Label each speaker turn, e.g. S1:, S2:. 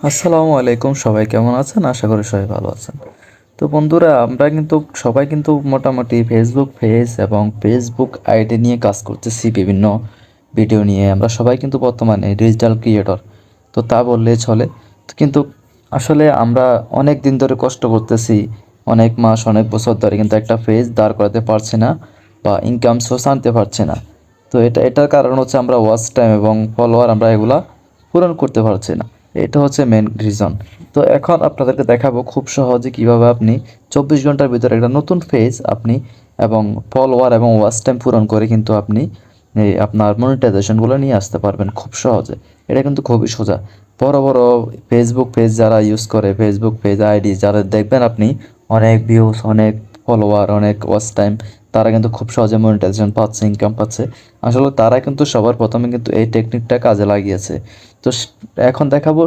S1: আসসালামু আলাইকুম, সবাই কেমন আছেন? আশা করি সবাই ভালো আছেন। তো বন্ধুরা, আমরা কিন্তু সবাই কিন্তু মোটামুটি ফেসবুক পেজ এবং ফেসবুক আইডি নিয়ে কাজ করতেছি। বিভিন্ন ভিডিও নিয়ে আমরা সবাই কিন্তু বর্তমানে ডিজিটাল ক্রিয়েটর, তো তা বললেই চলে। তো কিন্তু আসলে আমরা অনেক দিন ধরে কষ্ট করতেছি, অনেক মাস অনেক বছর ধরে, কিন্তু একটা পেজ দাঁড় করাতে পারছি না বা ইনকাম সোর্স আনতে পারছি না। তো এটার কারণ হচ্ছে আমরা ওয়াচ টাইম এবং ফলোয়ার আমরা এগুলা পূরণ করতে পারছি না। এটা হচ্ছে মেন রিজন। তো এখন আপনাদেরকে দেখাবো খুব সহজে কিভাবে আপনি 24 ঘন্টার ভিতরে একটা নতুন পেজ আপনি এবং ফলোয়ার এবং ওয়াচ টাইম পূরণ করে কিন্তু আপনি এই আপনার মনিটাইজেশনগুলো নিয়ে আসতে পারবেন খুব সহজে। এটা কিন্তু খুবই সোজা। বড় বড় ফেসবুক পেজ যারা ইউজ করে, ফেসবুক পেজ আইডি যারা দেখবেন আপনি অনেক ভিউজ, অনেক ফলোয়ার, অনেক ওয়াচ টাইম, তারা কিন্তু খুব সহজে মনিটাইজেশন পাচ্ছে, ইনকাম পাচ্ছে। আসলে তারা কিন্তু সবার প্রথমে কিন্তু এই টেকনিকটা কাজে লাগিয়েছে। তো এখন দেখাবো